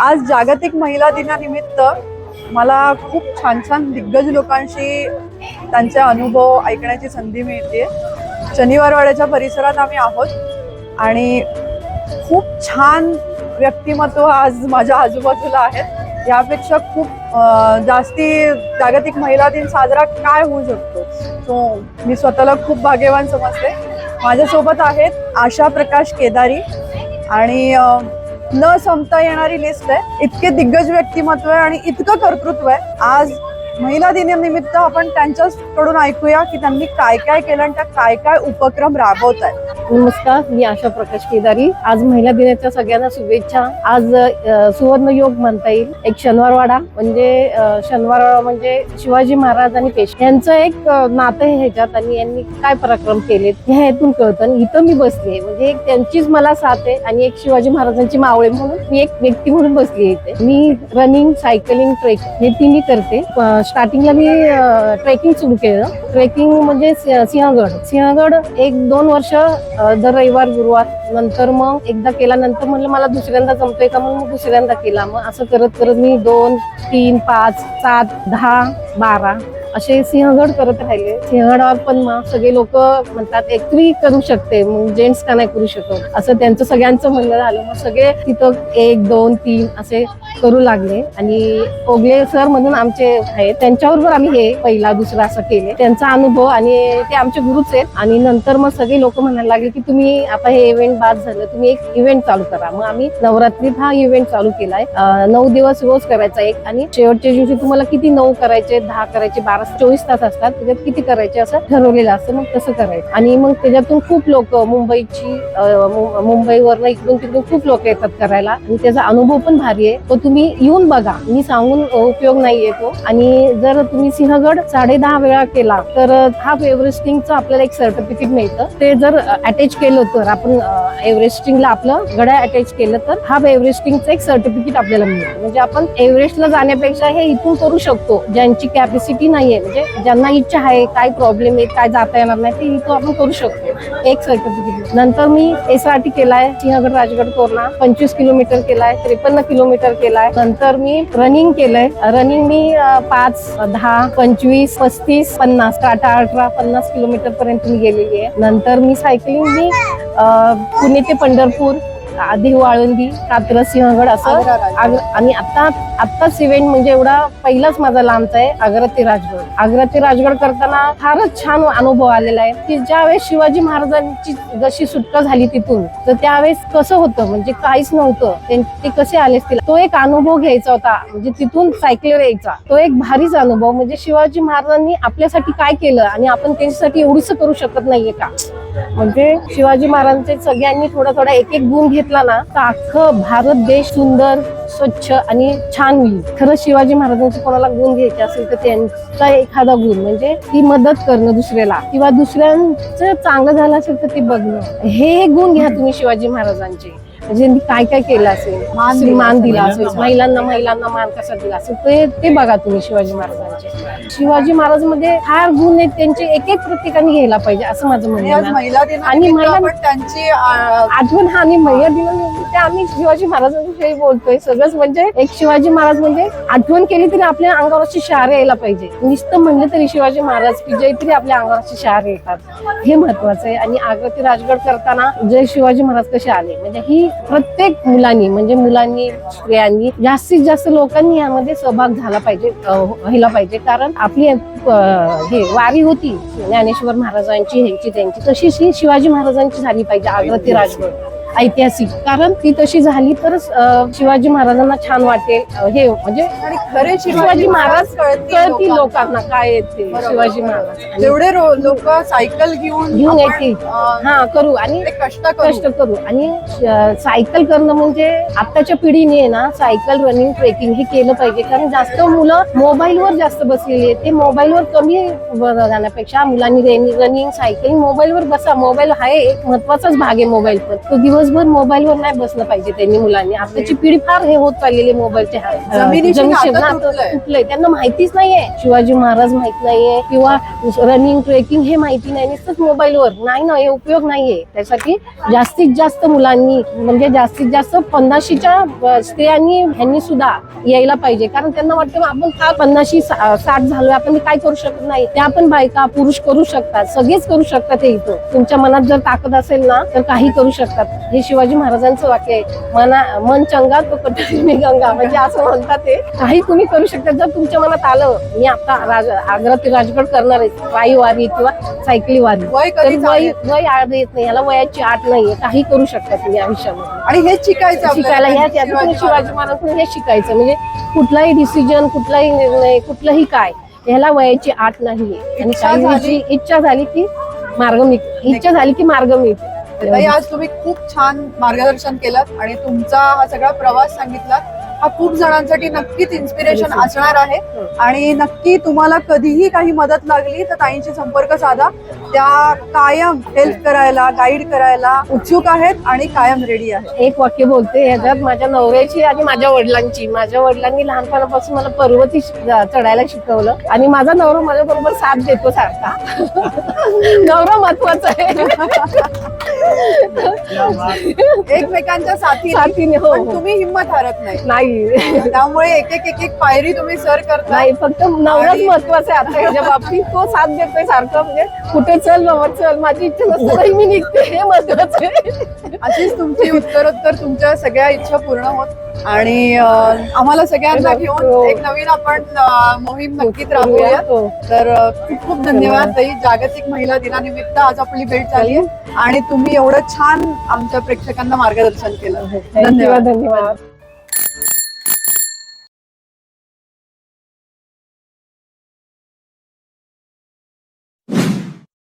आज जागतिक महिला दिनानिमित्त मला खूप छान छान दिग्गज लोकांशी त्यांचे अनुभव ऐकण्याची संधी मिळते। शनिवारवाड्याच्या परिसरात आम्ही आहोत आणि खूप छान व्यक्तिमत्व आज माझ्या आजूबाजूला आहेत। यापेक्षा खूप जास्ती जागतिक महिला दिन साजरा काय होऊ शकतो, सो मी स्वतःला खूप भाग्यवान समजते। माझ्यासोबत आहेत आशा प्रकाश केदारी आणि न संपता येणारी लिस्ट आहे। इतके दिग्गज व्यक्तिमत्व आहे आणि इतकं कर्तृत्व आहे। आज महिला दिनानिमित्त आपण त्यांच्याकडून ऐकूया की त्यांनी काय काय केलं आणि त्या काय काय उपक्रम राबवत आहेत। नमस्कार, मी आशा प्रकाश केदारी। आज महिला दिनाच्या सगळ्यांना शुभेच्छा। आज सुवर्ण योग म्हणता येईल। एक शनिवारवाडा म्हणजे शिवाजी महाराज आणि पेशवे यांचं एक नातं आहे ह्याच्यात आणि यांनी काय पराक्रम केलेत हे ह्यातून कळतं। आणि इथं मी बसले म्हणजे एक त्यांचीच मला साथ आहे आणि एक शिवाजी महाराजांची मावळे म्हणून मी एक व्यक्ती म्हणून बसली इथे। मी रनिंग, सायकलिंग, ट्रेक हे तिन्ही करते। स्टार्टिंगला मी ट्रेकिंग सुरू केलं। ट्रेकिंग म्हणजे सिंहगड 1-2 वर्ष दर रविवार गुरुवार, नंतर मग एकदा केला, नंतर म्हणलं मला दुसऱ्यांदा जमतोय का, मग दुसऱ्यांदा केला। मग असं करत करत मी 2, 3, 5, 7, 10, 12 असे सिंहगड करत राहिले। सिंहगडावर पण मग सगळे लोक म्हणतात एकटी करू शकते, मग जेंट्स का नाही करू शकत, असं त्यांचं सगळ्यांचं म्हणणं झालं। मग सगळे तिथं 1, 2, 3 असे करू लागले आणि ओगले सर म्हणून आमचे आहेत, त्यांच्याबरोबर आम्ही हे पहिला दुसरा असं केले। त्यांचा अनुभव आणि ते आमचे गुरुच आहेत। आणि नंतर मग सगळे लोक म्हणायला लागले की तुम्ही आता हे इव्हेंट बाद झालं, तुम्ही एक इव्हेंट चालू करा। मग आम्ही नवरात्रीत हा इव्हेंट चालू केलाय। 9 दिवस रोज करायचा एक, आणि शेवटच्या दिवशी तुम्हाला किती 9 करायचे, 10 करायचे, 12, 24 तास असतात, त्याच्यात किती करायचे असं ठरवलेलं असतं। मग तसं करायचं आणि मग त्याच्यातून खूप लोक मुंबईवरनं इकडून तिकडून खूप लोक येतात करायला आणि त्याचा अनुभव पण भारी आहे। तो तुम्ही येऊन बघा, मी सांगून उपयोग नाहीये तो। आणि जर तुम्ही सिंहगड 10.5 वेळा केला तर हाफ एव्हरेस्टिंगचं आपल्याला एक सर्टिफिकेट मिळतं। ते जर अटॅच केलं तर आपण एव्हरेस्टिंगला आपलं गड्या अटॅच केलं तर हाफ एव्हरेस्टिंगचं एक सर्टिफिकेट आपल्याला मिळतं। म्हणजे आपण एव्हरेस्टला जाण्यापेक्षा हे इथून करू शकतो। ज्यांची कॅपॅसिटी नाहीये, म्हणजे ज्यांना इच्छा आहे, काय प्रॉब्लेम आहे, काय जाता येणार नाही, ते इथं आपण करू शकतो एक सर्टिफिकेट। नंतर मी SRT केलाय, सिंहगड राजगड तोरणा 25 किलोमीटर केलाय, 53 किलोमीटर केलाय। नंतर मी रनिंग केलंय। रनिंग मी 5, 10, 25, 35, 50 टाटा अल्ट्रा 50 किलोमीटर पर्यंत मी गेलेली आहे। नंतर मी सायकलिंग मी पुणे ते पंढरपूर, देहू, आळंदी, कात्रज, सिंहगड असं। आणि आत्ताच इव्हेंट म्हणजे एवढा पहिलाच माझा लांबचा आहे, आग्रा ते राजगड करताना फारच छान अनुभव आलेला आहे की ज्यावेळेस शिवाजी महाराजांची जशी सुटका झाली तिथून, तर त्यावेळेस कसं होतं, म्हणजे काहीच नव्हतं, ते कसे आले असतील, तो एक अनुभव घ्यायचा होता। म्हणजे तिथून सायकलवर यायचा तो एक भारीच अनुभव। म्हणजे शिवाजी महाराजांनी आपल्यासाठी काय केलं आणि आपण त्यांच्यासाठी एवढीच करू शकत नाहीये का। म्हणजे शिवाजी महाराजांचे सगळ्यांनी थोडा एक गुण घेतला ना, तर अख्खं भारत देश सुंदर, स्वच्छ आणि छान होईल। खरं शिवाजी महाराजांचे कोणाला गुण घ्यायचे असेल तर त्यांचा एखादा गुण म्हणजे ती मदत करणं दुसऱ्याला, किंवा दुसऱ्यांचं चांगलं झालं असेल तर ते बघणं, हे गुण घ्या तुम्ही शिवाजी महाराजांचे। म्हणजे काय काय केलं असेल, मान दिला असेल, महिलांना मान कसा दिला असेल, ते बघा तुम्ही शिवाजी महाराजांचे। शिवाजी महाराज मध्ये फार गुण आहेत, त्यांचे एक प्रत्येकाने घ्यायला पाहिजे असं माझं म्हणणं आहे। आणि त्यांची आठवण हा, आणि महिला दिनानिमित्त आम्ही शिवाजी महाराजांविषयी बोलतोय सगळंच। म्हणजे एक शिवाजी महाराज म्हणजे आठवण केली तरी आपल्या अंगावरची शहारे यायला पाहिजे, नुसतं म्हणलं तरी शिवाजी महाराज की जय तरी आपल्या अंगावरची शहारे येतात, हे महत्वाचं आहे। आणि आग्रा ते राजगड करताना जय शिवाजी महाराज कसे आले, म्हणजे ही प्रत्येक मुलांनी, स्त्रियांनी, जास्तीत जास्त लोकांनी यामध्ये सहभाग व्हायला पाहिजे। कारण आपली हे वारी होती ज्ञानेश्वर महाराजांची, ह्यांची त्यांची, तशीच ही शिवाजी महाराजांची झाली पाहिजे आग्रा ते राजगड, ऐतिहासिक। कारण ती तशी झाली तर शिवाजी महाराजांना छान वाटेल, हे म्हणजे खरे शिवाजी महाराज कळतील लोकांना काय येते शिवाजी महाराज। जेवढे लोक सायकल घेऊन येतील, हा करू आणि कष्ट करू। आणि सायकल करणं म्हणजे आताच्या पिढीने ना सायकल, रनिंग, ट्रेकिंग हे केलं पाहिजे। कारण जास्त मुलं मोबाईलवर जास्त बसलेली आहेत, ते मोबाईलवर कमी जाण्यापेक्षा मुलांनी रनिंग, सायकलिंग मोबाईलवर बसा। मोबाईल हा एक महत्वाचाच भाग आहे मोबाईल, पण तो दिवस दिवसभर मोबाईलवर नाही बसलं पाहिजे त्यांनी मुलांनी. आताची पिढी फार हे होत चाललेली मोबाईलच्या जमिनीशी नातं नातं तुटलंय. तुटलंय. त्यांना माहितीच नाहीये, शिवाजी महाराज माहित नाहीये किंवा रनिंग ट्रेकिंग हे माहिती नाही. नुसतंच मोबाईलवर नाही ना, हे उपयोग नाहीये. त्यासाठी जास्तीत जास्त मुलांनी म्हणजे जास्तीत जास्त 50च्या स्त्रियांनी ह्यांनी सुद्धा यायला पाहिजे. कारण त्यांना वाटतं आपण का 50-60 झालोय, आपण काय करू शकत नाही. त्या पण बायका पुरुष करू शकतात, सगळेच करू शकतात. हे इथं तुमच्या मनात जर ताकद असेल ना तर काही करू शकतात. हे शिवाजी महाराजांचं वाक्य आहे, मन चंगा तो कटोरी गंगा. म्हणजे असं म्हणतात ते काही तुम्ही करू शकता जर तुमच्या मनात आलं. मी आता आग्रा ते राजगड करणार आहे, पायी वारी किंवा सायकली वारी. वय तर कधीच वय आले. वय आड येत नाही, याला वयाची आट नाहीये. काही करू शकता तुम्ही आयुष्यामध्ये. आणि हेच शिकायचं शिकायला आपल्याला ह्या शिवाजी शिवाजी महाराजांकडून हे शिकायचं. म्हणजे कुठलाही डिसिजन, कुठलाही निर्णय, कुठलंही काय, ह्याला वयाची आट नाहीये. आणि इच्छा काही झाली. गोष्टी इच्छा झाली की मार्ग इच्छा झाली की मार्ग मिळते. ताई, आज तुम्ही खूप छान मार्गदर्शन केलं आणि तुमचा हा सगळा प्रवास सांगितला. हा खूप जणांसाठी नक्कीच इन्स्पिरेशन असणार आहे. आणि नक्की तुम्हाला कधीही काही मदत लागली तर ताईंशी संपर्क साधा. त्या कायम हेल्प करायला, गाईड करायला उत्सुक आहेत आणि कायम रेडी आहेत. एक वाक्य बोलते ह्याच्यात, माझ्या नवऱ्याची आणि माझ्या वडिलांची. माझ्या वडिलांनी लहानपणापासून मला पर्वती चढायला शिकवलं आणि माझा नवरा माझ्या बरोबर साथ देतो सारखा. नवरा महत्वाचा आहे. एकमेकांच्या साथीने, हो, पण हो. तुम्ही हिंमत हारत नाही. नाही त्यामुळे एक पायरी तुम्ही सर करता. नाही, फक्त नवराच आणि- महत्वाचा आहे आता ह्याच्या बाबतीत. तो साथ देतोय सारखं. म्हणजे कुठे चल बाबा चल, माझी इच्छा नसते तरी मी निघते, हे महत्वाचं आहे. अशीच तुमची उत्तरोत्तर तुमच्या सगळ्या इच्छा पूर्ण होत आणि आम्हाला सगळ्यांना घेऊन एक नवीन आपण मोहीम नक्कीच राबवूया. हो. तर खूप खूप धन्यवाद ताई. जागतिक महिला दिनानिमित्त आज आपली भेट झाली आणि तुम्ही एवढं छान आमच्या प्रेक्षकांना मार्गदर्शन केलं. धन्यवाद.